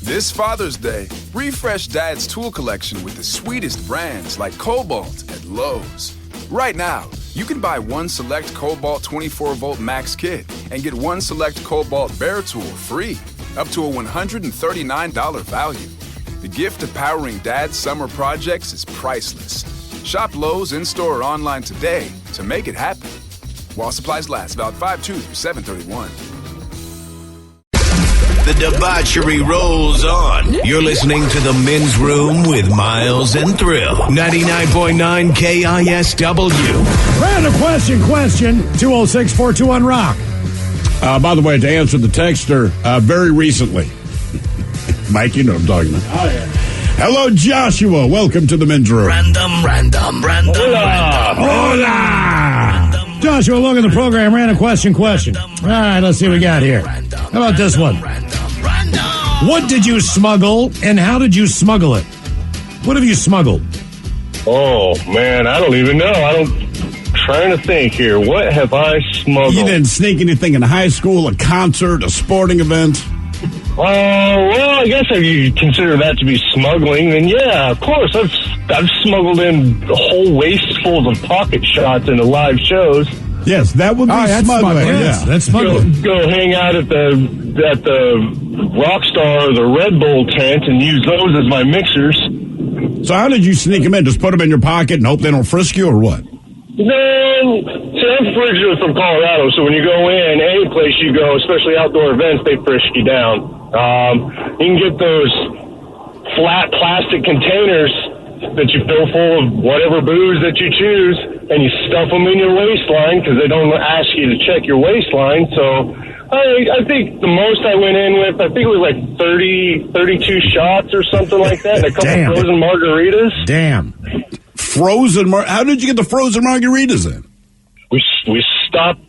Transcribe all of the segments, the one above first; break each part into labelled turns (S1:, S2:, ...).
S1: This Father's Day, refresh Dad's tool collection with the sweetest brands like Cobalt at Lowe's. Right now, you can buy one select Cobalt 24-volt Max kit and get one select Cobalt Bear tool free, up to a $139 value. The gift of powering Dad's summer projects is priceless. Shop Lowe's in-store or online today to make it happen. While supplies last, valid 5/2 through 7/31.
S2: The debauchery rolls on. You're listening to The Men's Room with Miles and Thrill. 99.9 KISW.
S3: Random question, 206-421-ROCK.
S4: By the way, to answer the texter, very recently. Mike, you know what I'm talking about.
S3: Oh, yeah.
S4: Hello, Joshua. Welcome to The Men's Room.
S2: Random.
S4: Hola.
S3: Joshua, welcome to the program. Random question. All right, let's see what we got here. How about this one? What did you smuggle, and how did you smuggle it? What have you smuggled?
S5: Oh, man, I don't even know. Trying to think here. What have I smuggled?
S4: You didn't sneak anything in high school, a concert, a sporting event?
S5: Well, I guess if you consider that to be smuggling, then yeah, of course. I've smuggled in whole wastefuls of pocket shots into live shows.
S4: Yes, that would be smuggling.
S3: Yes, that's smuggling.
S5: Go hang out at the Rockstar or the Red Bull tent and use those as my mixers.
S4: So how did you sneak them in? Just put them in your pocket and hope they don't frisk you, or what?
S5: No, see, I'm originally from Colorado, so when you go in, any place you go, especially outdoor events, they frisk you down. You can get those flat plastic containers that you fill full of whatever booze that you choose, and you stuff them in your waistline because they don't ask you to check your waistline. So I think the most I went in with, I think it was like 32 shots or something like that, and a couple frozen margaritas.
S3: Damn.
S4: How did you get the frozen margaritas in?
S5: We stopped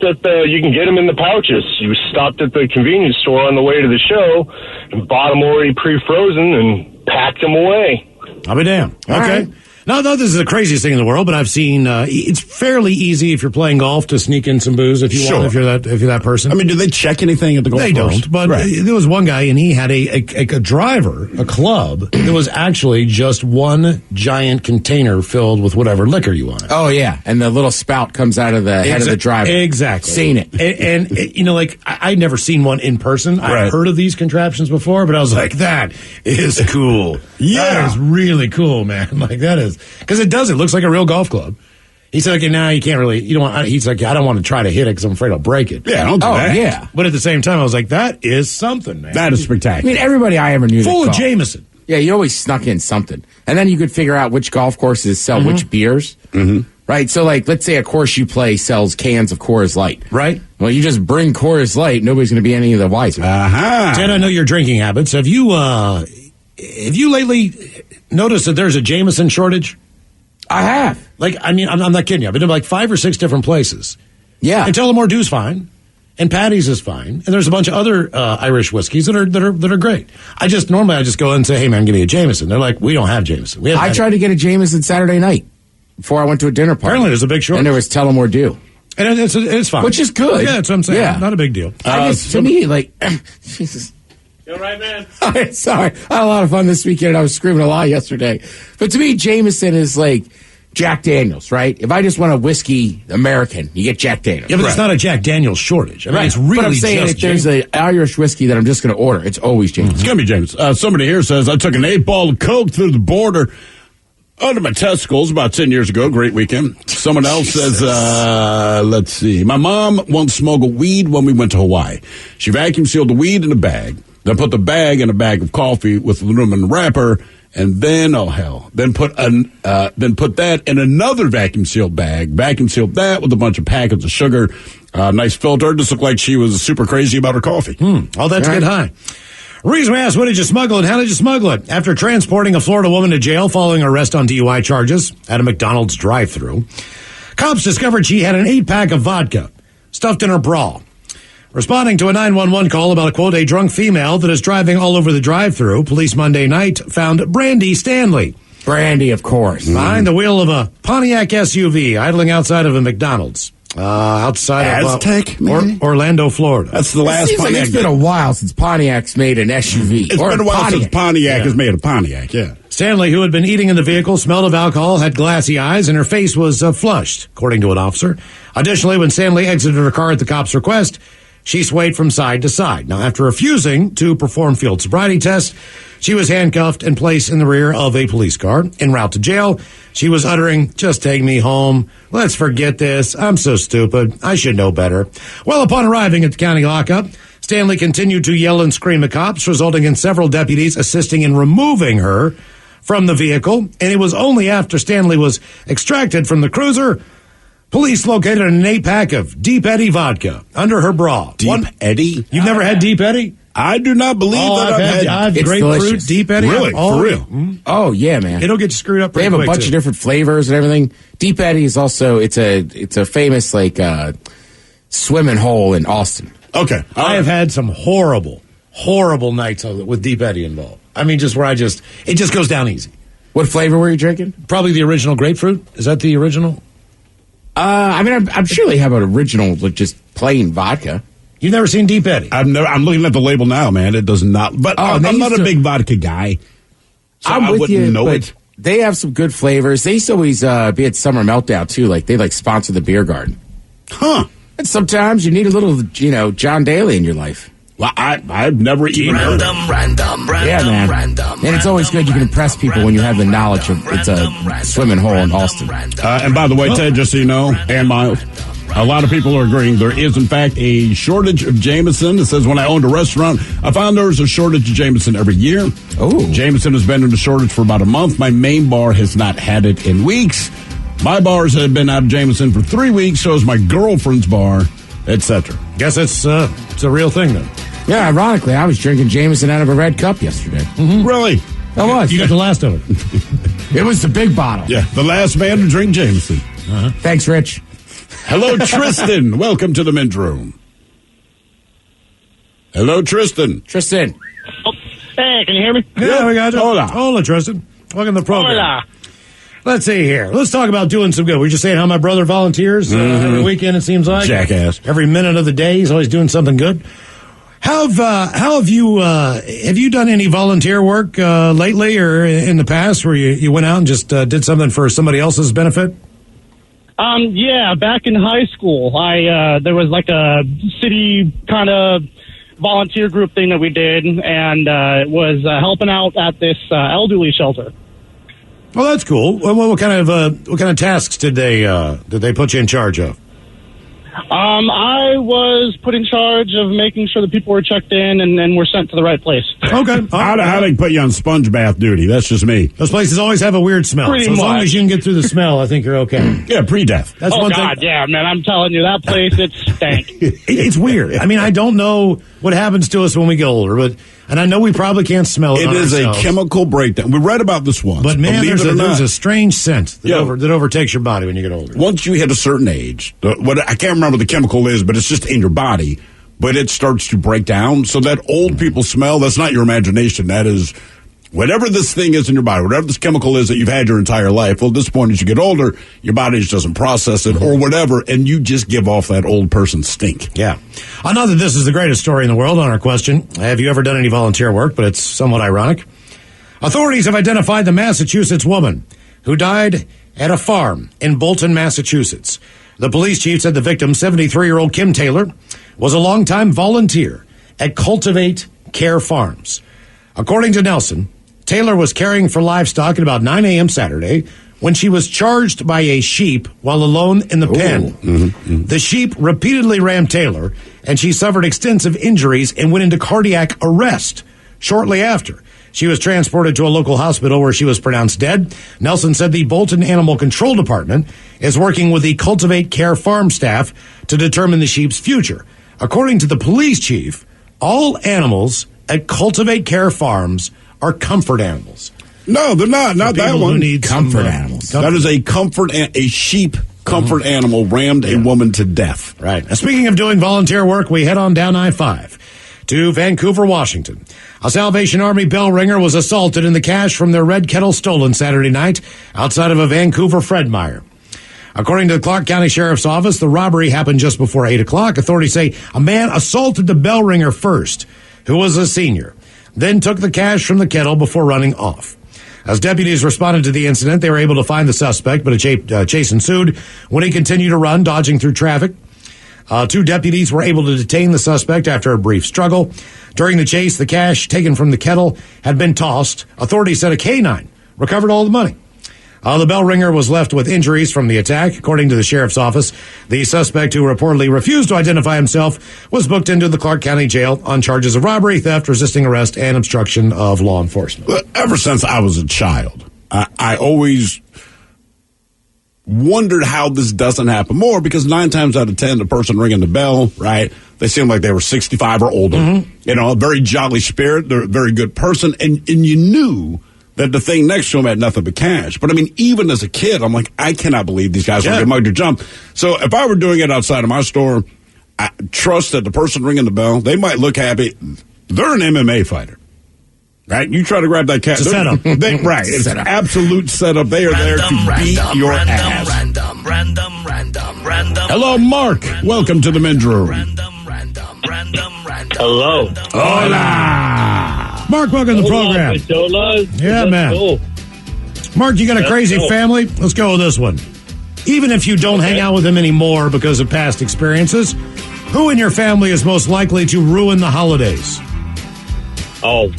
S5: at the, you can get them in the pouches. We stopped at the convenience store on the way to the show and bought them already pre-frozen and packed them away.
S3: I'll be damned. Okay. Right. No, this is the craziest thing in the world, but I've seen it's fairly easy if you're playing golf to sneak in some booze if you want, if you're that person.
S4: I mean, do they check anything at the golf course?
S3: They don't, but there was one guy, and he had a driver, a club, that was actually just one giant container filled with whatever liquor you wanted.
S6: Oh, yeah, and the little spout comes out of the head of the driver.
S3: Exactly.
S6: Seen it.
S3: And you know, like, I'd never seen one in person. I've heard of these contraptions before, but I was like, that is cool. That is really cool, man. Like, that is, because it looks like a real golf club. He said, okay, now you can't really, he's like, I don't want to try to hit it because I'm afraid I'll break it.
S4: Yeah, don't do that.
S6: Yeah.
S3: But at the same time, I was like, that is something, man.
S4: That is spectacular.
S6: I mean, everybody I ever knew
S3: full of Jameson.
S6: Yeah, you always snuck in something. And then you could figure out which golf courses sell which beers. Mm-hmm. Right? So, like, let's say a course you play sells cans of Coors Light.
S3: Right.
S6: Well, you just bring Coors Light, nobody's going to be any of the wiser.
S3: Ted, I know your drinking habits. Have you lately noticed that there's a Jameson shortage?
S6: I have.
S3: Like, I mean, I'm not kidding you. I've been to like 5 or 6 different places.
S6: Yeah.
S3: And Tullamore Dew's fine. And Patty's is fine. And there's a bunch of other Irish whiskeys that are great. I just go in and say, hey, man, give me a Jameson. They're like, we don't have Jameson.
S6: I tried to get a Jameson Saturday night before I went to a dinner party.
S3: Apparently there's a big shortage.
S6: And there was Tullamore Dew.
S3: And it's fine.
S6: Which is good.
S3: Yeah, that's what I'm saying.
S6: Yeah.
S3: Not a big deal.
S6: To me, like, Jesus.
S3: You all right, man?
S6: Sorry. I had a lot of fun this weekend, and I was screaming a lot yesterday. But to me, Jameson is like Jack Daniels, right? If I just want a whiskey American, you get Jack Daniels.
S3: Yeah, but it's not a Jack Daniels shortage. I mean, it's really
S6: but I'm saying if there's an Irish whiskey that I'm just going to order, it's always Jameson.
S4: It's going to be Jameson. Somebody here says, I took an 8-ball of Coke through the border under my testicles about 10 years ago. Great weekend. Someone else says, let's see. My mom won't smuggle weed when we went to Hawaii. She vacuum sealed the weed in a bag, then put the bag in a bag of coffee with aluminum wrapper, and then, then put that in another vacuum sealed bag, vacuum sealed that with a bunch of packets of sugar, nice filter. Just looked like she was super crazy about her coffee.
S3: Oh, that's good high. Reason we asked, what did you smuggle and how did you smuggle it? After transporting a Florida woman to jail following arrest on DUI charges at a McDonald's drive-thru, cops discovered she had an 8-pack of vodka stuffed in her bra. Responding to a 911 call about, quote, a drunk female that is driving all over the drive-thru, police Monday night found Brandy Stanley.
S6: Brandy, of course.
S3: Behind the wheel of a Pontiac SUV idling outside of a McDonald's. Outside
S4: Aztec,
S3: of Orlando, Florida.
S4: That's the last
S6: Seems like
S4: Pontiac.
S6: it's been a while since Pontiac's made an SUV.
S4: It's been a while since Pontiac has made a Pontiac, yeah.
S3: Stanley, who had been eating in the vehicle, smelled of alcohol, had glassy eyes, and her face was flushed, according to an officer. Additionally, when Stanley exited her car at the cop's request, she swayed from side to side. Now, after refusing to perform field sobriety tests, she was handcuffed and placed in the rear of a police car. En route to jail, she was uttering, "Just take me home. Let's forget this. I'm so stupid. I should know better." Well, upon arriving at the county lockup, Stanley continued to yell and scream at cops, resulting in several deputies assisting in removing her from the vehicle. And it was only after Stanley was extracted from the cruiser, police located an 8-pack of Deep Eddy vodka under her bra.
S4: Deep Eddy?
S3: You've never had Deep Eddy?
S4: I do not believe that I've had.
S3: I've grapefruit,
S6: delicious.
S3: Deep Eddy.
S4: Really? For real?
S6: Oh, yeah, man.
S3: It'll get you screwed up
S6: They
S3: pretty
S6: have a
S3: quick,
S6: bunch
S3: too.
S6: of different flavors and everything. Deep Eddy is also, it's a famous, swimming hole in Austin.
S4: Okay.
S3: I have had some horrible nights with Deep Eddy involved. I mean, just where it just goes down easy.
S6: What flavor were you drinking?
S3: Probably the original grapefruit. Is that the original?
S6: I'm sure they have an original, just plain vodka.
S3: You've never seen Deep Eddy?
S4: I'm looking at the label now, man. It does not. But I'm not a big vodka guy. So
S6: I'm
S4: I
S6: with
S4: wouldn't
S6: you,
S4: know
S6: but
S4: it.
S6: they have some good flavors. They used to always be at Summer Meltdown, too. They sponsor the beer garden.
S4: Huh.
S6: And sometimes you need a little, John Daly in your life.
S4: Well, I've never eaten it.
S6: Yeah, man. And it's always good. You can impress people when you have the knowledge of it's a swimming hole in Austin.
S4: And by the way, Ted, just so you know, and Miles, a lot of people are agreeing there is, in fact, a shortage of Jameson. It says, when I owned a restaurant, I found there was a shortage of Jameson every year.
S6: Oh.
S4: Jameson has been in a shortage for about a month. My main bar has not had it in weeks. My bars have been out of Jameson for 3 weeks, so is my girlfriend's bar, etc.
S3: Guess it's a real thing, then.
S6: Yeah, ironically, I was drinking Jameson out of a red cup yesterday.
S4: Really?
S6: I was.
S3: You got the last of it.
S6: It was the big bottle.
S4: Yeah, the last man to drink Jameson.
S6: Thanks, Rich.
S4: Hello, Tristan. Welcome to the men's room. Hello, Tristan.
S6: Tristan.
S5: Hey, can you hear me?
S3: Yeah, we got you.
S4: Hola.
S3: Hola, Tristan. Welcome to the program.
S5: Hola.
S3: Let's see here. Let's talk about doing some good. We're just saying how my brother volunteers every weekend, it seems like.
S4: Jackass.
S3: Every minute of the day, he's always doing something good. How have you done any volunteer work lately or in the past where you went out and just did something for somebody else's benefit?
S5: Yeah, back in high school, there was like a city kind of volunteer group thing that we did, and it was helping out at this elderly shelter.
S3: Well, that's cool. What kind of tasks did they put you in charge of?
S5: I was put in charge of making sure that people were checked in and were sent to the right place.
S3: Okay.
S4: How they put you on sponge bath duty? That's just me.
S3: Those places always have a weird smell.
S5: Pretty
S3: So as long
S5: much.
S3: as you can get through the smell, I think you're okay.
S4: Yeah, pre-death.
S3: That's
S5: Oh,
S3: one
S5: God,
S3: thing.
S5: yeah, man, I'm telling you, that place, it stank.
S3: It's weird. I mean, I don't know what happens to us when we get older, and I know we probably can't smell it.
S4: It
S3: on
S4: is
S3: ourselves.
S4: a chemical breakdown. We read about this once.
S3: But man,
S4: Believe it or
S3: there's
S4: not,
S3: a strange scent that,
S4: Yeah.
S3: that overtakes your body when you get older.
S4: once you hit a certain age, I can't remember what the chemical is, but it's just in your body. But it starts to break down. So that old people smell, that's not your imagination. That is whatever this thing is in your body, whatever this chemical is that you've had your entire life. Well, at this point, as you get older, your body just doesn't process it or whatever, and you just give off that old person stink.
S3: Yeah. Not that this is the greatest story in the world on our question, have you ever done any volunteer work? But it's somewhat ironic. Authorities have identified the Massachusetts woman who died at a farm in Bolton, Massachusetts. The police chief said the victim, 73-year-old Kim Taylor, was a longtime volunteer at Cultivate Care Farms. According to Nelson, Taylor was caring for livestock at about 9 a.m. Saturday when she was charged by a sheep while alone in the pen. The sheep repeatedly rammed Taylor, and she suffered extensive injuries and went into cardiac arrest shortly after. She was transported to a local hospital where she was pronounced dead. Nelson said the Bolton Animal Control Department is working with the Cultivate Care Farm staff to determine the sheep's future. According to the police chief, all animals at Cultivate Care Farms are comfort animals.
S4: No, they're not. Not that
S3: People who
S4: one.
S3: need
S6: Comfort
S3: some,
S6: animals.
S4: That is a sheep comfort animal rammed a woman to death.
S3: Right. Now, speaking of doing volunteer work, we head on down I-5 to Vancouver, Washington. A Salvation Army bell ringer was assaulted and the cash from their red kettle stolen Saturday night outside of a Vancouver Fred Meyer. According to the Clark County Sheriff's Office, the robbery happened just before 8 o'clock. Authorities say a man assaulted the bell ringer first, who was a senior, then took the cash from the kettle before running off. As deputies responded to the incident, they were able to find the suspect, but a chase ensued when he continued to run, dodging through traffic. 2 deputies were able to detain the suspect after a brief struggle. During the chase, the cash taken from the kettle had been tossed. Authorities said a canine recovered all the money. The bell ringer was left with injuries from the attack. According to the sheriff's office, the suspect, who reportedly refused to identify himself, was booked into the Clark County Jail on charges of robbery, theft, resisting arrest, and obstruction of law enforcement.
S4: Ever since I was a child, I always wondered how this doesn't happen more, because 9 times out of 10, the person ringing the bell, right, they seem like they were 65 or older. Mm-hmm. You know, a very jolly spirit. They're a very good person. And you knew that the thing next to him had nothing but cash. But, I mean, even as a kid, I'm like, I cannot believe these guys will get mugged or jump. So if I were doing it outside of my store, I trust that the person ringing the bell, they might look happy. They're an MMA fighter, right? You try to grab that cash.
S3: It's a setup.
S4: Right. It's an absolute setup. They are there to beat your ass. Hello, Mark. Welcome to the men's room.
S5: Hello.
S4: Hola.
S3: Mark, welcome to the program. Yeah, man. Mark, you got a crazy family? Let's go with this one. Even if you don't hang out with them anymore because of past experiences, who in your family is most likely to ruin the holidays?
S7: Oh,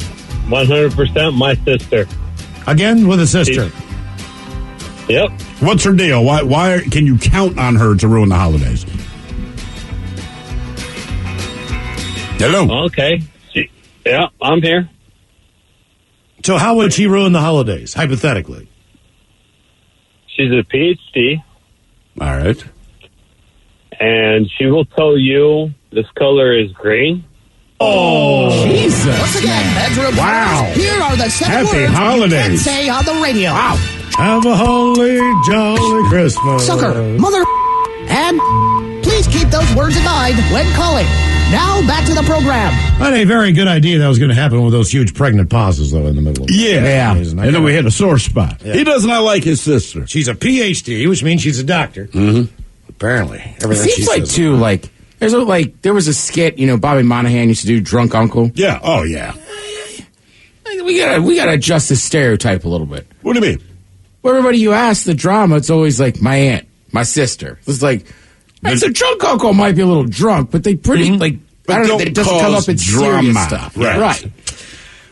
S7: 100% my sister.
S3: Again, with a sister.
S7: Yep.
S4: What's her deal? Why can you count on her to ruin the holidays? Hello.
S7: Okay. Yeah, I'm here.
S3: So how would she ruin the holidays, hypothetically?
S7: She's a PhD,
S4: All right.
S7: and she will tell you this color is green.
S4: Oh,
S6: Jesus.
S8: Once again, bedroom
S4: Wow.
S8: players, here are the 7
S4: Happy
S8: words
S4: holidays.
S8: you can't say on the radio.
S4: Wow.
S3: Have a holy, jolly Christmas.
S8: Sucker, mother, and please keep those words in mind when calling. Now, back to the program.
S3: Not a very good idea that was going to happen with those huge pregnant pauses, though, in the middle of
S4: Yeah.
S3: the
S4: And then we hit a sore spot. He does not like his sister.
S3: She's a PhD, which means she's a doctor.
S4: Mm-hmm.
S3: Apparently.
S6: It
S3: Everything she
S6: seems like,
S3: says.
S6: too, like, there was a skit, Bobby Monahan used to do Drunk Uncle.
S4: Yeah. Oh, yeah.
S6: We gotta adjust the stereotype a little bit.
S4: What do you mean?
S6: Where everybody you ask the drama, it's always like my aunt, my sister. It's like, the drunk uncle might be a little drunk, but they pretty,
S4: But
S6: I don't know,
S4: don't
S6: it doesn't come
S4: cause
S6: up in serious
S4: drama.
S6: stuff.
S4: Right.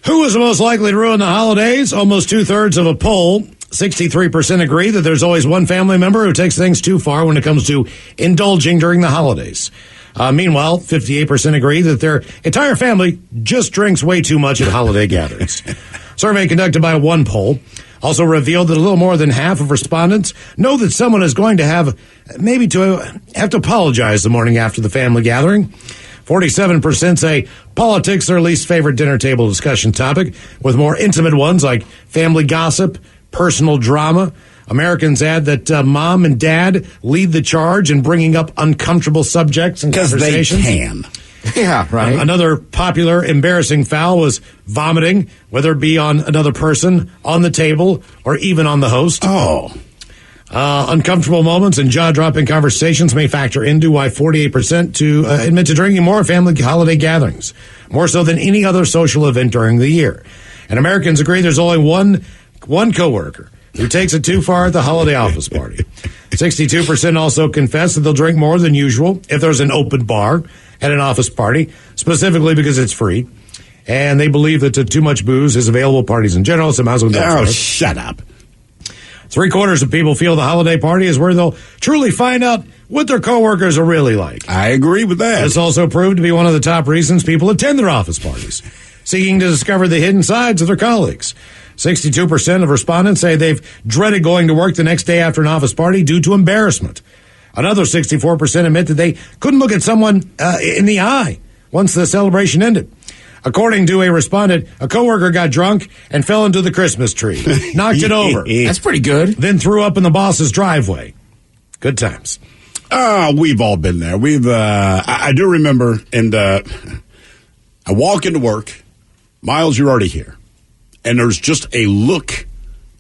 S3: Who is the most likely to ruin the holidays? Almost 2/3 of a poll. 63% agree that there's always one family member who takes things too far when it comes to indulging during the holidays. Meanwhile, 58% agree that their entire family just drinks way too much at holiday gatherings. Survey conducted by one poll also revealed that a little more than half of respondents know that someone is going to have to apologize the morning after the family gathering. 47% say politics their least favorite dinner table discussion topic, with more intimate ones like family gossip, personal drama. Americans add that mom and dad lead the charge in bringing up uncomfortable subjects and conversations.
S4: They can.
S6: Yeah, right.
S3: Another popular embarrassing foul was vomiting, whether it be on another person, on the table, or even on the host.
S4: Oh.
S3: Uncomfortable moments and jaw-dropping conversations may factor into why 48% admit to drinking more at family holiday gatherings, more so than any other social event during the year. And Americans agree there's only one coworker who takes it too far at the holiday office party. 62% also confess that they'll drink more than usual if there's an open bar at an office party, specifically because it's free. And they believe that too much booze is available at parties in general, so might as well don't try it.
S4: Shut up.
S3: 3/4 of people feel the holiday party is where they'll truly find out what their coworkers are really like.
S4: I agree with that.
S3: This also proved to be one of the top reasons people attend their office parties, seeking to discover the hidden sides of their colleagues. 62% of respondents say they've dreaded going to work the next day after an office party due to embarrassment. Another 64% admit that they couldn't look at someone in the eye once the celebration ended. According to a respondent, a coworker got drunk and fell into the Christmas tree, knocked it over,
S6: That's pretty good.
S3: then threw up in the boss's driveway. Good times.
S4: We've all been there. I do remember, and I walk into work. Miles, you're already here. And there's just a look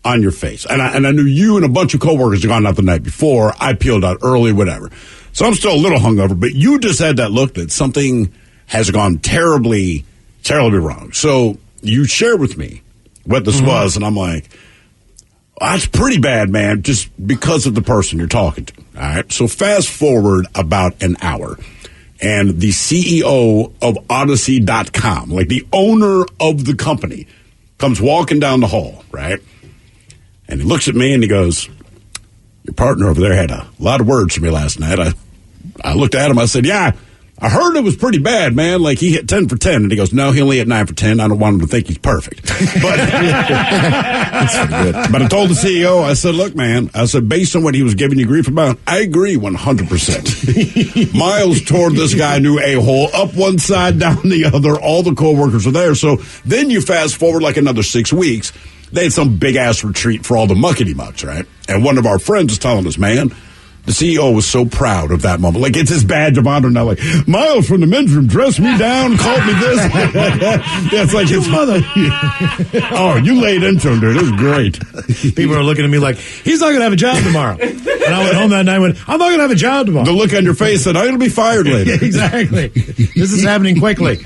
S4: on your face. And I knew you and a bunch of coworkers had gone out the night before. I peeled out early, whatever. So I'm still a little hungover, but you just had that look that something has gone terribly, terribly wrong. So you shared with me what this was, and I'm like, that's pretty bad, man, just because of the person you're talking to. All right. So fast forward about an hour, and the CEO of Odyssey.com, like the owner of the company, comes walking down the hall, right? And he looks at me and he goes, your partner over there had a lot of words for me last night. I looked at him. I said, yeah, I heard it was pretty bad, man. Like, he hit 10 for 10. And he goes, no, he only hit 9 for 10. I don't want him to think he's perfect. But, that's pretty good. But I told the CEO, I said, look, man, I said, based on what he was giving you grief about, I agree 100%. Miles tore this guy a new a-hole up one side, down the other. All the coworkers were there. So then you fast forward like another 6 weeks. They had some big-ass retreat for all the muckety-mucks, right? And one of our friends was telling us, man, the CEO was so proud of that moment. Like, it's his badge of honor now. Like, Miles from the men's room dressed me down, called me this. That's like his mother. Oh, you laid into him, dude. It was great.
S3: People are looking at me like, he's not going to have a job tomorrow. And I went home that night and went, I'm not going to have a job tomorrow.
S4: The look on your face said, I'm going to be fired later.
S3: Exactly. This is happening quickly.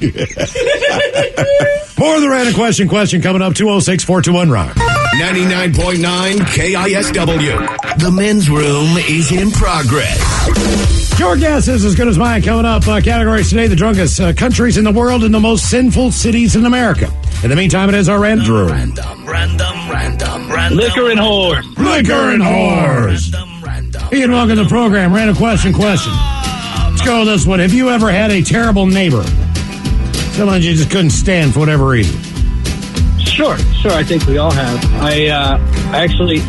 S3: More of the random question coming up, 206-421-ROCK.
S2: 99.9 KISW. The men's room is in progress.
S3: Your guess is as good as mine. Coming up, categories today, the drunkest countries in the world and the most sinful cities in America. In the meantime, it is our random room.
S2: Random.
S5: Liquor and whores.
S3: Liquor and whores. Ian, welcome to the program. Random question. Let's go with this one. Have you ever had a terrible neighbor? Someone you just couldn't stand for whatever reason?
S9: Sure. I think we all have. I actually,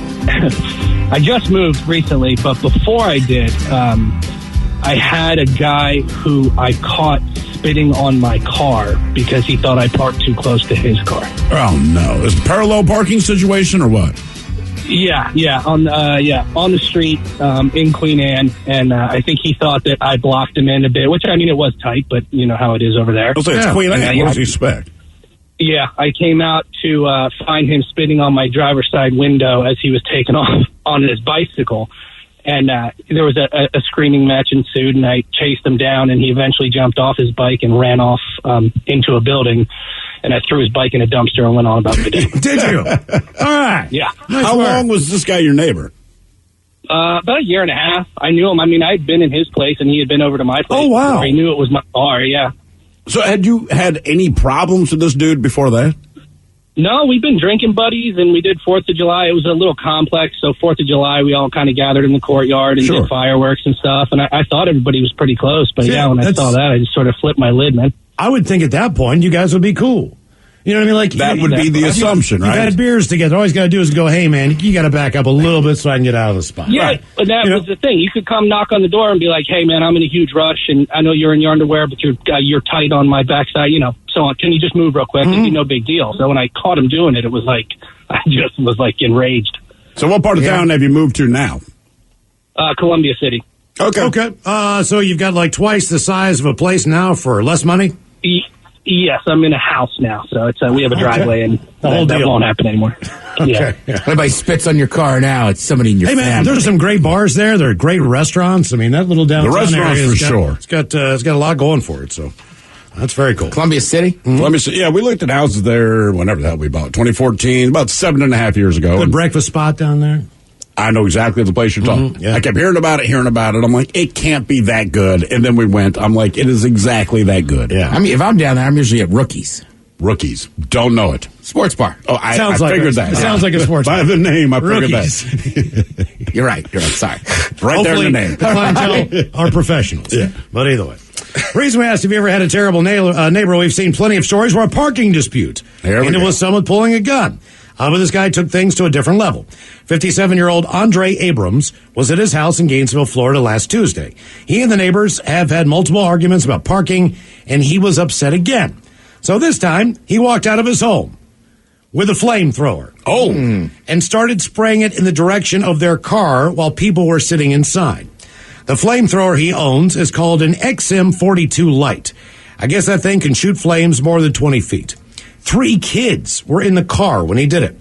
S9: I just moved recently, but before I did, I had a guy who I caught spitting on my car because he thought I parked too close to his car.
S4: Oh, no. Is it a parallel parking situation or what?
S9: Yeah, on the street in Queen Anne, and I think he thought that I blocked him in a bit, which, I mean, it was tight, but you know how it is over there.
S4: It's Queen Anne. What does he expect?
S9: Yeah, I came out to find him spitting on my driver's side window as he was taking off on his bicycle. And there was a screaming match ensued, and I chased him down, and he eventually jumped off his bike and ran off into a building. And I threw his bike in a dumpster and went on about the day.
S3: Did you? All right.
S9: Yeah.
S3: Nice
S4: How
S3: work.
S4: long was this guy your neighbor?
S9: About a year and a half. I knew him. I mean, I had been in his place, and he had been over to my place.
S3: Oh, wow.
S9: Before. He knew it was my car, yeah.
S4: So had you had any problems with this dude before that?
S9: No, we've been drinking buddies, and we did 4th of July. It was a little complex, so 4th of July, we all kind of gathered in the courtyard and did fireworks and stuff, and I thought everybody was pretty close, but when I saw that, I just sort of flipped my lid, man.
S3: I would think at that point, you guys would be cool. You know what I mean? Like
S4: that would be the assumption, right?
S3: You've had beers together. All you got to do is go, hey, man, you got to back up a little bit so I can get out of the spot.
S9: Yeah,
S3: right.
S9: But that was the thing. You could come knock on the door and be like, hey, man, I'm in a huge rush, and I know you're in your underwear, but you're tight on my backside, you know, so on. Can you just move real quick? It'd be no big deal. So when I caught him doing it, it was like, I just was like enraged.
S4: So what part of town have you moved to now?
S9: Columbia City.
S4: Okay.
S3: So you've got like twice the size of a place now for less money?
S9: Yes, I'm in a house now, so it's we have a driveway, and that won't happen anymore. Yeah.
S6: Everybody spits on your car now. It's somebody in your family.
S3: Hey, man, there's some great bars there. There are great restaurants. I mean, that little downtown
S4: restaurants
S3: area
S4: for sure.
S3: It's got a lot going for it, so that's very cool.
S6: Columbia City?
S4: Mm-hmm. Columbia City. Yeah, we looked at houses there whenever the hell we bought. 2014, about 7.5 years ago.
S3: Good breakfast spot down there.
S4: I know exactly the place you're talking.
S3: Yeah.
S4: I kept hearing about it. I'm like, it can't be that good. And then we went. I'm like, it is exactly that good.
S3: Yeah.
S6: I mean, if I'm down there, I'm usually at Rookies.
S4: Rookies. Don't know it.
S6: Sports bar.
S4: Oh, I
S3: like
S4: figured that.
S3: It sounds like a sports
S4: By
S3: bar.
S4: the name, I figured
S3: Rookies.
S4: that.
S6: You're right. Sorry.
S4: Right there in the name.
S3: The clientele are professionals.
S4: Yeah.
S3: But either way. Reason we asked, have you ever had a terrible neighbor? We've seen plenty of stories where a parking dispute. And it was someone pulling a gun. But this guy took things to a different level. 57-year-old Andre Abrams was at his house in Gainesville, Florida last Tuesday. He and the neighbors have had multiple arguments about parking, and he was upset again. So this time, he walked out of his home with a flamethrower. And started spraying it in the direction of their car while people were sitting inside. The flamethrower he owns is called an XM42 Lite. I guess that thing can shoot flames more than 20 feet. 3 kids were in the car when he did it.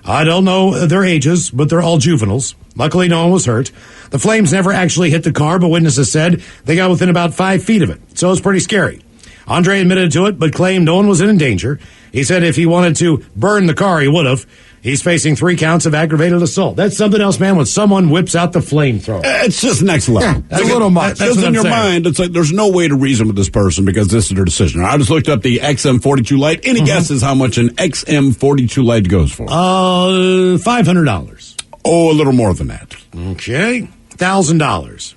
S3: I don't know their ages, but they're all juveniles. Luckily, no one was hurt. The flames never actually hit the car, but witnesses said they got within about 5 feet of it, so it's pretty scary. Andre admitted to it, but claimed no one was in danger. He said if he wanted to burn the car, he would have. He's facing 3 counts of aggravated assault. That's something else, man, when someone whips out the flamethrower.
S4: It's just next level.
S6: That's a little much.
S4: Just in your mind, it's like there's no way to reason with this person because this is their decision. I just looked up the XM42 Lite. Any guesses how much an XM42 Lite goes for?
S3: $500.
S4: Oh, a little more than that.
S3: Okay. $1,000.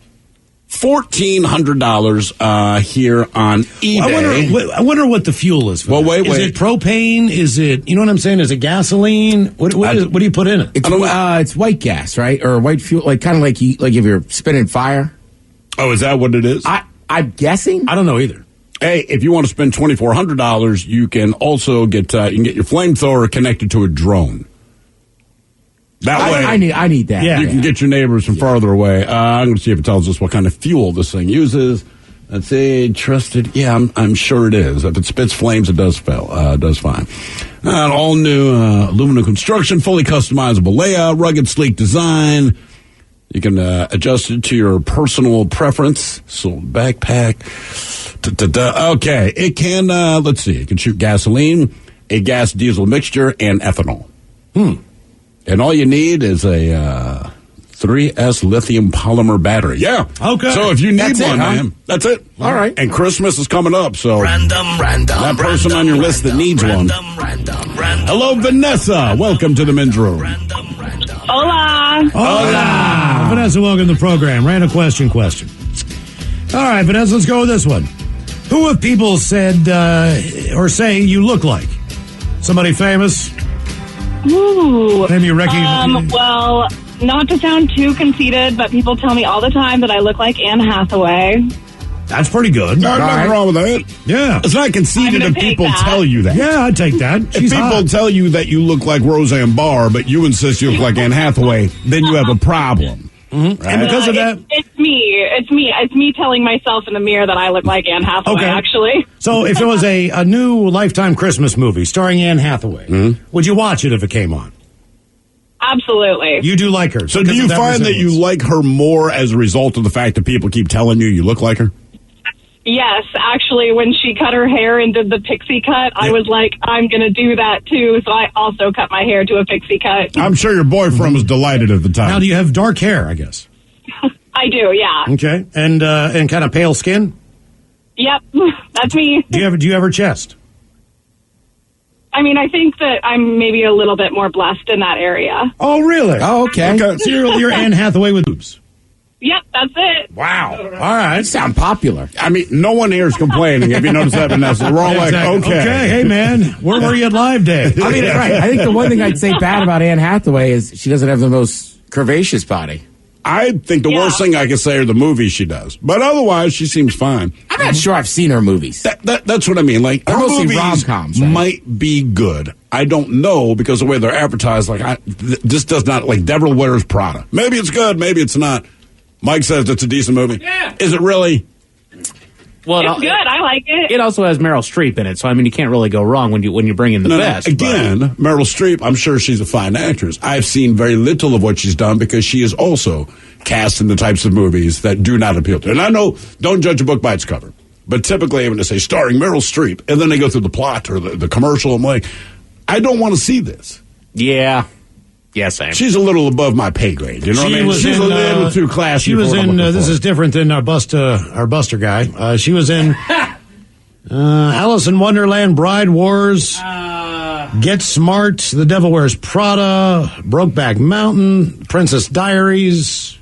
S4: $1,400 here on eBay.
S3: I wonder what the fuel is for.
S4: Well,
S3: that.
S4: wait.
S3: Is it propane? Is it, you know what I'm saying? Is it gasoline? What do you put in it?
S6: It's white gas, right? Or white fuel, like kind of like if you're spinning fire.
S4: Oh, is that what it is?
S6: I'm guessing.
S3: I don't know either.
S4: Hey, if you want to spend $2,400, you can also get your flamethrower connected to a drone. That way,
S6: I need that.
S4: You can get your neighbors from farther away. I'm going to see if it tells us what kind of fuel this thing uses. Let's see, trusted. Yeah, I'm sure it is. If it spits flames, it does fine. An all new aluminum construction, fully customizable layout, rugged, sleek design. You can adjust it to your personal preference. So backpack. Okay, it can. Let's see, it can shoot gasoline, a gas diesel mixture, and ethanol. And all you need is a 3S lithium polymer battery. Yeah.
S3: Okay.
S4: So if you need
S6: That's
S4: one,
S6: it, huh?
S4: man, that's it.
S6: All right.
S4: And Christmas is coming up, so that person on your list that needs one. Hello, Vanessa. Welcome to the men's room.
S10: Hola.
S3: Hola. Vanessa, welcome to the program. Random question. All right, Vanessa, let's go with this one. Who have people said or say you look like? Somebody famous?
S10: Ooh.
S3: Maybe you recognize.
S10: Well, not to sound too conceited, but people tell me all the time that I look like Anne Hathaway.
S3: That's pretty good.
S4: Nothing wrong with that.
S3: Yeah.
S4: It's not conceited
S10: I'm
S4: if
S10: gonna take
S4: people
S10: that.
S4: tell you that.
S3: Yeah, I'd take that.
S4: If
S3: She's
S4: people
S3: hot.
S4: tell you that you look like Roseanne Barr, but you insist you look like Anne Hathaway, then you have a problem.
S3: Mm-hmm. And because of that.
S10: It's me. It's me telling myself in the mirror that I look like Anne Hathaway, actually.
S3: So if it was a new Lifetime Christmas movie starring Anne Hathaway, would you watch it if it came on?
S10: Absolutely.
S3: You do like her.
S4: So do you find that you like her more as a result of the fact that people keep telling you look like her?
S10: Yes, actually, when she cut her hair and did the pixie cut, I was like, I'm going to do that too. So I also cut my hair to a pixie cut.
S4: I'm sure your boyfriend was delighted at the time.
S3: Now, do you have dark hair, I guess?
S10: I do, yeah.
S3: Okay. And kind of pale skin?
S10: Yep, that's me.
S3: Do you have her chest?
S10: I mean, I think that I'm maybe a little bit more blessed in that area.
S3: Oh, really?
S6: Oh, okay.
S3: So you're Anne Hathaway with boobs.
S10: Yep, that's it.
S3: Wow. All right.
S6: You sound popular.
S4: I mean, no one here is complaining. If you notice that, Vanessa, we're all like,
S3: Exactly.
S4: okay.
S3: Hey, man, where were you at Live Day?
S6: I mean, right. I think the one thing I'd say bad about Anne Hathaway is she doesn't have the most curvaceous body.
S4: I think the worst thing I could say are the movies she does. But otherwise, she seems fine.
S6: I'm not sure I've seen her movies.
S4: That's what I mean. Like,
S6: They're
S4: her
S6: mostly
S4: movies
S6: rom-coms, right?
S4: might be good. I don't know because the way they're advertised, like, this does not, like, Devil Wears Prada. Maybe it's good, maybe it's not. Mike says it's a decent movie.
S11: Yeah.
S4: Is it really?
S11: Well,
S10: It's good. I like it.
S11: it also has Meryl Streep in it, so I mean, you can't really go wrong when you bring in the best.
S4: Again, Meryl Streep, I'm sure she's a fine actress. I've seen very little of what she's done because she is also cast in the types of movies that do not appeal to her. And I know, don't judge a book by its cover. But typically, when they say starring Meryl Streep, and then they go through the plot or the commercial, I'm like, I don't want to see this.
S11: Yeah. Yeah, same.
S4: She's a little above my pay grade. You know what I mean? She's a little too classy.
S3: She was
S4: for what I'm
S3: in.
S4: looking
S3: This
S4: for.
S3: is different than our Buster guy. She was in Alice in Wonderland, Bride Wars, Get Smart, The Devil Wears Prada, Brokeback Mountain, Princess Diaries.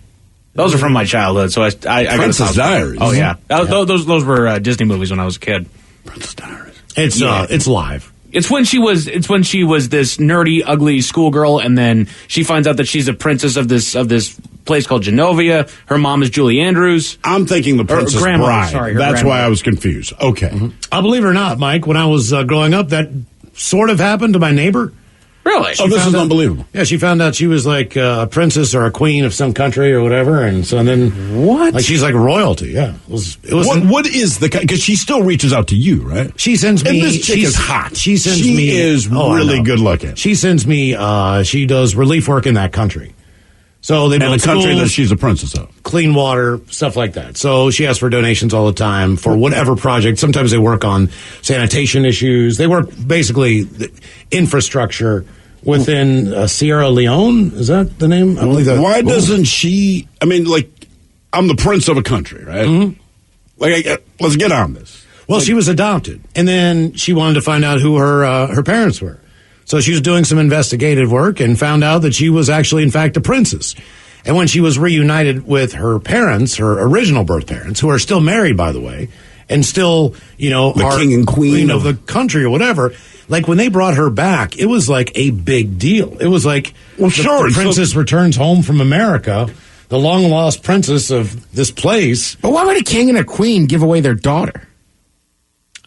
S11: Those are from my childhood, so I got
S4: Princess Diaries.
S11: Oh yeah, those were Disney movies when I was a kid.
S4: Princess Diaries.
S3: It's live.
S11: It's when she was this nerdy, ugly schoolgirl, and then she finds out that she's a princess of this place called Genovia. Her mom is Julie Andrews.
S4: I'm thinking the Princess
S11: grandmother,
S4: Bride.
S11: sorry, her
S4: That's
S11: grandmother.
S4: why I was confused. Okay.
S3: I'll believe it or not, Mike. When I was growing up, that sort of happened to my neighbor.
S11: Really?
S4: Oh, this is unbelievable.
S3: Yeah, she found out she was like a princess or a queen of some country or whatever, and so then
S11: what?
S3: Like she's like royalty. Yeah, it was.
S4: What is the? Because she still reaches out to you, right?
S3: She sends me.
S4: And this chick is hot.
S3: She sends me.
S4: She is really good looking.
S3: She sends me. She does relief work in that country. So they build
S4: the country
S3: schools,
S4: that she's a princess of.
S3: Clean water, stuff like that. So she asks for donations all the time for whatever project. Sometimes they work on sanitation issues. They work basically the infrastructure within Sierra Leone. Is that the name? I believe that.
S4: Why doesn't she? I mean, like, I'm the prince of a country, right?
S3: Mm-hmm.
S4: Like, let's get on this.
S3: Well, she was adopted, and then she wanted to find out who her parents were. So she was doing some investigative work and found out that she was actually, in fact, a princess. And when she was reunited with her parents, her original birth parents, who are still married, by the way, and still,
S4: the king and queen
S3: of the country or whatever, like when they brought her back, it was like a big deal. It was like, the princess returns home from America, the long-lost princess of this place.
S6: But why would a king and a queen give away their daughter?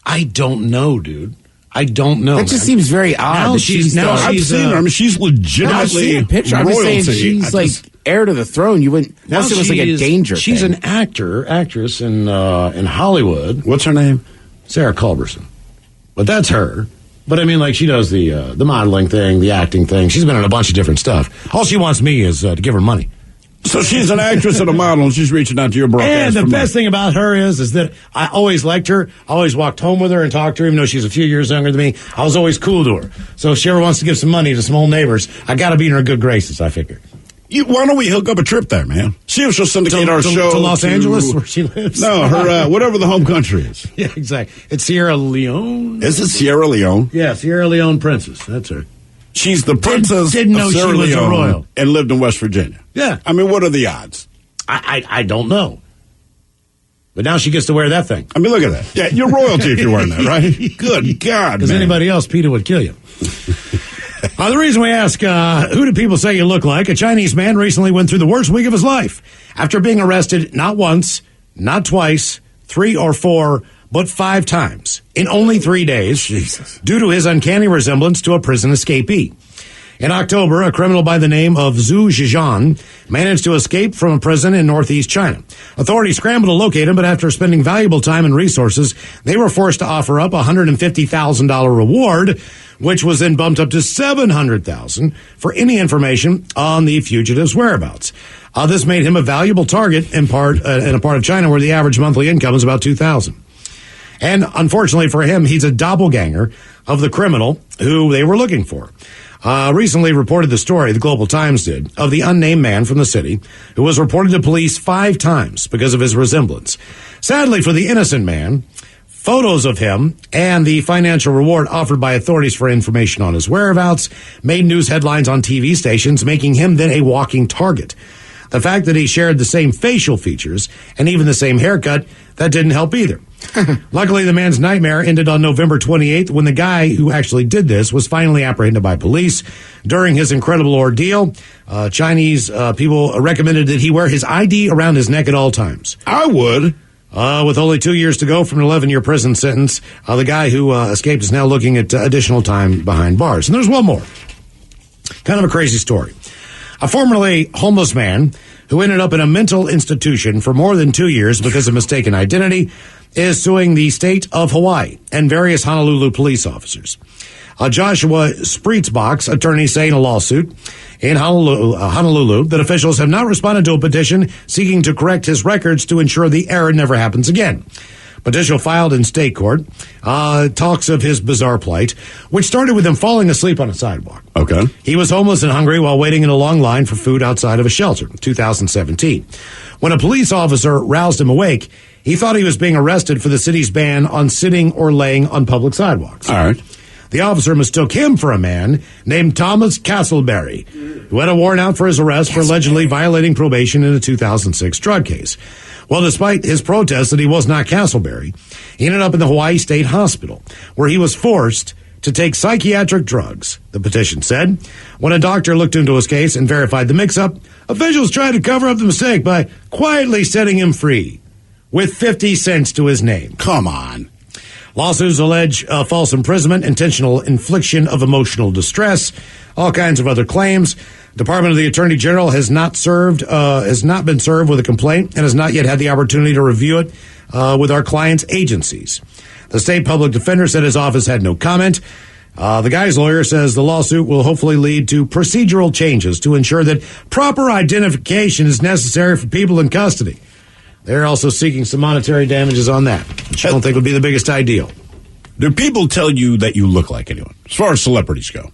S3: I don't know, dude. I don't know.
S6: That just seems very odd.
S3: I've seen her.
S4: I mean, she's legitimately
S6: I've seen a picture. I'm
S4: royalty.
S6: just saying she's like heir to the throne. You wouldn't. Unless it was like a danger.
S3: She's
S6: thing.
S3: an actress in Hollywood.
S4: What's her name?
S3: Sarah Culberson. But that's her. But I mean, like she does the modeling thing, the acting thing. She's been in a bunch of different stuff. All she wants me is to give her money.
S4: So she's an actress and a model, and she's reaching out to your broadcast.
S3: And the best thing about her is that I always liked her. I always walked home with her and talked to her, even though she's a few years younger than me. I was always cool to her. So if she ever wants to give some money to some old neighbors, I got to be in her good graces, I figure.
S4: Why don't we hook up a trip there, man? See if she'll syndicate our show
S3: to Los Angeles, where she lives.
S4: No, her whatever the home country is.
S3: Yeah, exactly. It's Sierra Leone.
S4: Is it Sierra Leone?
S3: Yeah, Sierra Leone princess. That's her.
S4: She's the princess
S3: didn't know
S4: of Sierra
S3: she was
S4: Leone
S3: a royal
S4: and lived in West Virginia.
S3: Yeah.
S4: I mean, what are the odds?
S3: I don't know. But now she gets to wear that thing.
S4: I mean, look at that. Yeah, you're royalty if you're wearing that, right? Good God,
S3: because anybody else, Peter would kill you. The reason we ask, who do people say you look like? A Chinese man recently went through the worst week of his life after being arrested not once, not twice, 3 or 4, but 5 times in only 3 days due to his uncanny resemblance to a prison escapee. In October, a criminal by the name of Zhu Zhijian managed to escape from a prison in northeast China. Authorities scrambled to locate him, but after spending valuable time and resources, they were forced to offer up a $150,000 reward, which was then bumped up to $700,000 for any information on the fugitive's whereabouts. This made him a valuable target in a part of China where the average monthly income is about $2,000. And unfortunately for him, he's a doppelganger of the criminal who they were looking for. Recently reported the story, the Global Times did, of the unnamed man from the city who was reported to police 5 times because of his resemblance. Sadly for the innocent man, photos of him and the financial reward offered by authorities for information on his whereabouts made news headlines on TV stations, making him then a walking target. The fact that he shared the same facial features and even the same haircut, that didn't help either. Luckily, the man's nightmare ended on November 28th when the guy who actually did this was finally apprehended by police. During his incredible ordeal, Chinese people recommended that he wear his ID around his neck at all times.
S4: I would.
S3: With only 2 years to go from an 11-year prison sentence, the guy who escaped is now looking at additional time behind bars. And there's one more. Kind of a crazy story. A formerly homeless man who ended up in a mental institution for more than 2 years because of mistaken identity is suing the state of Hawaii and various Honolulu police officers. Joshua Spreetsbach's attorneys say in a lawsuit in Honolulu that officials have not responded to a petition seeking to correct his records to ensure the error never happens again. Petition filed in state court talks of his bizarre plight, which started with him falling asleep on a sidewalk.
S4: Okay.
S3: He was homeless and hungry while waiting in a long line for food outside of a shelter in 2017. When a police officer roused him awake, he thought he was being arrested for the city's ban on sitting or laying on public sidewalks.
S4: All right.
S3: The officer mistook him for a man named Thomas Castleberry, who had a warrant out for his arrest for allegedly violating probation in a 2006 drug case. Well, despite his protest that he was not Castleberry, he ended up in the Hawaii State Hospital, where he was forced to take psychiatric drugs, the petition said. When a doctor looked into his case and verified the mix-up, officials tried to cover up the mistake by quietly setting him free with 50 cents to his name.
S4: Come on.
S3: Lawsuits allege false imprisonment, intentional infliction of emotional distress, all kinds of other claims. Department of the Attorney General has not been served with a complaint and has not yet had the opportunity to review it with our clients' agencies. The state public defender said his office had no comment. The guy's lawyer says the lawsuit will hopefully lead to procedural changes to ensure that proper identification is necessary for people in custody. They're also seeking some monetary damages on that, which I don't think would be the biggest ideal.
S4: Do people tell you that you look like anyone, as far as celebrities go?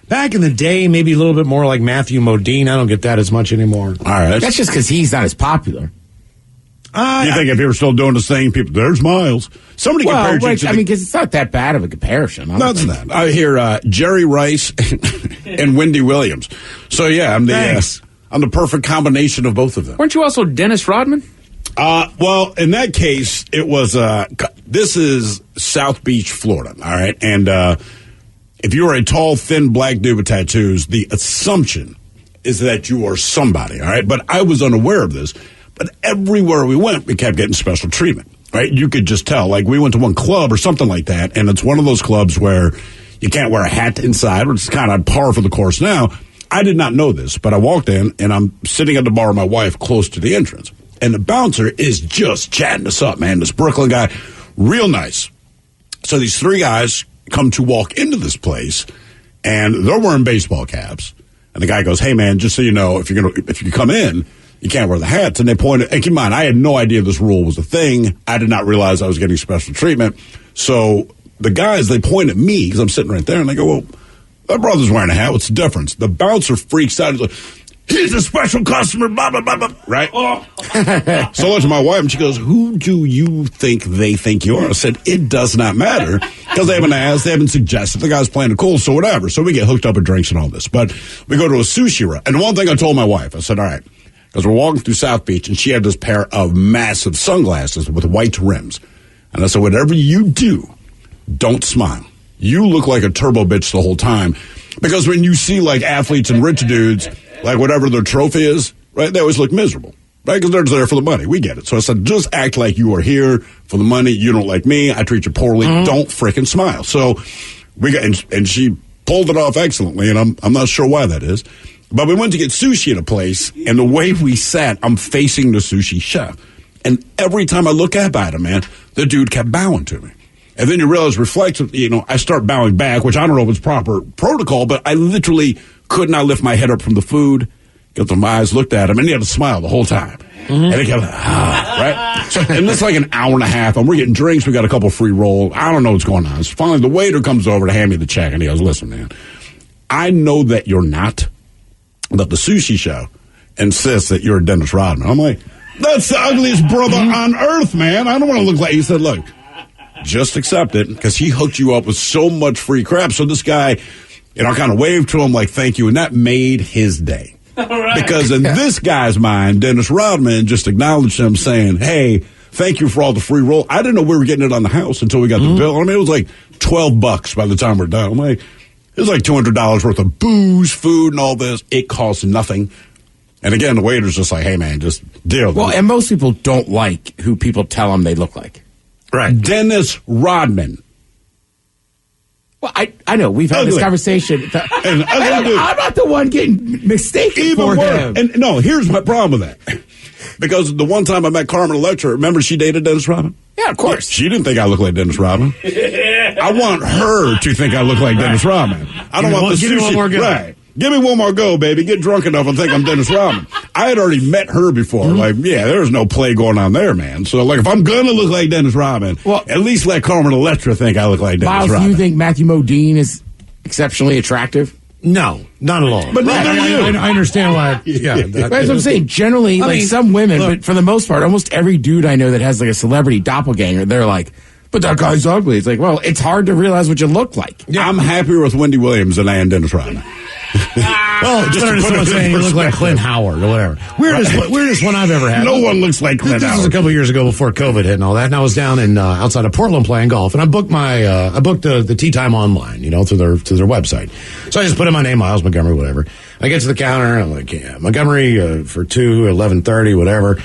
S3: Back in the day, maybe a little bit more like Matthew Modine. I don't get that as much anymore.
S4: All right.
S6: That's just because he's not as popular.
S4: You think if he were still doing this thing, people, there's Miles. Somebody compared you to
S6: because it's not that bad of a comparison.
S4: No, it's not. I hear Jerry Rice and Wendy Williams. So, yeah, I'm the perfect combination of both of them.
S11: Weren't you also Dennis Rodman?
S4: Well, in that case, it was, this is South Beach, Florida, all right? And if you are a tall, thin black dude with tattoos, the assumption is that you are somebody, all right? But I was unaware of this. But everywhere we went, we kept getting special treatment, right? You could just tell. Like, we went to one club or something like that, and it's one of those clubs where you can't wear a hat inside, which is kind of par for the course now. I did not know this, but I walked in, and I'm sitting at the bar with my wife close to the entrance. And the bouncer is just chatting us up, man. This Brooklyn guy, real nice. So these three guys come to walk into this place, and they're wearing baseball caps. And the guy goes, "Hey, man, just so you know, if you come in, you can't wear the hats." And they pointed, and keep in mind, I had no idea this rule was a thing. I did not realize I was getting special treatment. So the guys, they point at me because I'm sitting right there, and they go, "Well, my brother's wearing a hat. What's the difference?" The bouncer freaks out. He's like, "He's a special customer, blah, blah, blah, blah." Right? So I looked at my wife, and she goes, "Who do you think they think you are?" I said, "It does not matter," because they haven't asked, they haven't suggested. The guy's playing it cool, so whatever. So we get hooked up with drinks and all this. But we go to a sushi restaurant. And one thing I told my wife, I said, all right, because we're walking through South Beach, and she had this pair of massive sunglasses with white rims. And I said, whatever you do, don't smile. You look like a turbo bitch the whole time. Because when you see, like, athletes and rich dudes, like, whatever their trophy is, right, they always look miserable, right? Because they're there for the money. We get it. So I said, just act like you are here for the money. You don't like me. I treat you poorly. Don't frickin' smile. So we got, and she pulled it off excellently, and I'm not sure why that is. But we went to get sushi at a place, and the way we sat, I'm facing the sushi chef. And every time I look up at him, man, the dude kept bowing to me. And then you realize, reflexively, I start bowing back, which I don't know if it's proper protocol, but I literally could not lift my head up from the food, get my eyes looked at him, and he had a smile the whole time. And he kept, right? So, and this is like an hour and a half, and we're getting drinks. We got a couple free rolls. I don't know what's going on. So finally, the waiter comes over to hand me the check, and he goes, "Listen, man, I know that you're not, but the sushi show insists that you're a Dennis Rodman." I'm like, that's the ugliest brother on earth, man. I don't want to look like. He said, "Look, just accept it," because he hooked you up with so much free crap. So this guy, kind of waved to him like, "Thank you," and that made his day. Right. Because in this guy's mind, Dennis Rodman just acknowledged him, saying, "Hey, thank you for all the free roll." I didn't know we were getting it on the house until we got the bill. I mean, it was like $12 by the time we're done. I'm like, it was like $200 worth of booze, food, and all this. It costs nothing. And again, the waiter's just like, "Hey, man, just deal with it."
S6: Well, and most people don't like who people tell them they look like.
S4: Right. Dennis Rodman.
S6: Well, I know. We've had this conversation. I'm not the one getting mistaken for him.
S4: And no, here's my problem with that. Because the one time I met Carmen Electra, remember she dated Dennis Rodman?
S6: Yeah, of course.
S4: She didn't think I looked like Dennis Rodman. I want her to think I look like Dennis Rodman. I don't want the sushi.
S3: Give me one more go.
S4: Right. Give me one more go, baby. Get drunk enough and think I'm Dennis Rodman. I had already met her before. Like, yeah, there's no play going on there, man. So, like, if I'm going to look like Dennis Rodman, well, at least let Carmen Electra think I look like Dennis
S6: Miles,
S4: Rodman.
S6: do you think Matthew Modine is exceptionally attractive?
S3: No, not at all.
S4: But
S3: I understand why.
S6: That's what I'm saying. Generally, I mean, some women, but for the most part, almost every dude I know that has like a celebrity doppelganger, they're like, "But that guy's ugly." It's like, well, it's hard to realize what you look like.
S4: Yeah. I'm happier with Wendy Williams than I am Dennis Rodman.
S3: Well, just better than someone saying you look like Clint Howard or whatever. Weirdest one I've ever had.
S4: No one looks like Clint Howard.
S3: This was a couple years ago before COVID hit and all that. And I was down in outside of Portland playing golf, and I booked the tee time online, through their website. So I just put in my name, Miles Montgomery, whatever. I get to the counter, and I'm like, yeah, Montgomery for 11:30, whatever.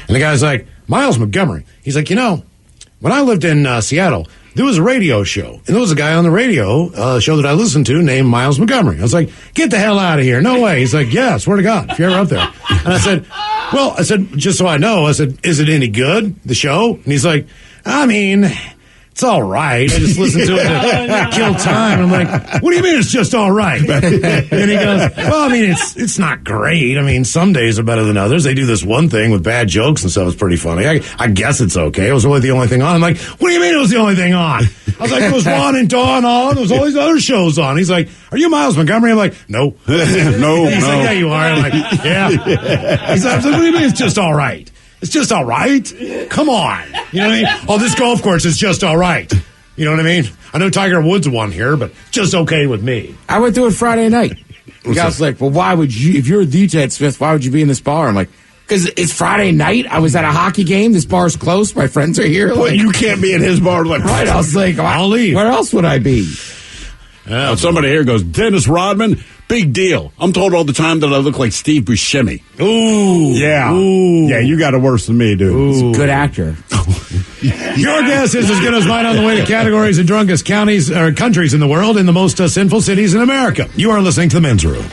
S3: And the guy's like, "Miles Montgomery." He's like, "When I lived in Seattle, there was a radio show, and there was a guy on the radio show that I listened to named Miles Montgomery. I was like, get the hell out of here. No way. He's like, yeah, swear to God, if you're ever up there. And I said, just so I know, I said, is it any good, the show? And he's like, I mean, it's all right. I just listen to it to kill time. I'm like, what do you mean it's just all right? And he goes, well, I mean, it's not great. I mean, some days are better than others. They do this one thing with bad jokes and stuff. It's pretty funny. I guess it's okay. It was really the only thing on. I'm like, what do you mean it was the only thing on? I was like, it was Ron and Dawn on. There was all these other shows on. He's like, are you Miles Montgomery? I'm like, no.
S4: No.
S3: He's like, yeah, you are. I'm like, yeah. He's like, what do you mean it's just all right? It's just all right. Come on. You know what I mean? Oh, this golf course is just all right. You know what I mean? I know Tiger Woods won here, but just okay with me.
S6: I went through it Friday night. The guy was like, well, why would you, if you're the Ted Smith, why would you be in this bar? I'm like, because it's Friday night. I was at a hockey game. This bar's closed. My friends are here.
S4: Well, you can't be in his bar. Like,
S6: right. I was like,
S3: I'll leave.
S6: Where else would I be?
S4: Somebody here goes, Dennis Rodman, big deal. I'm told all the time that I look like Steve Buscemi.
S3: Ooh.
S4: Yeah.
S3: Ooh.
S4: Yeah, you got it worse than me, dude.
S6: He's a good actor.
S3: Your guess is as good as mine on the way to categories of drunkest counties or countries in the world and the most sinful cities in America. You are listening to The Men's Room.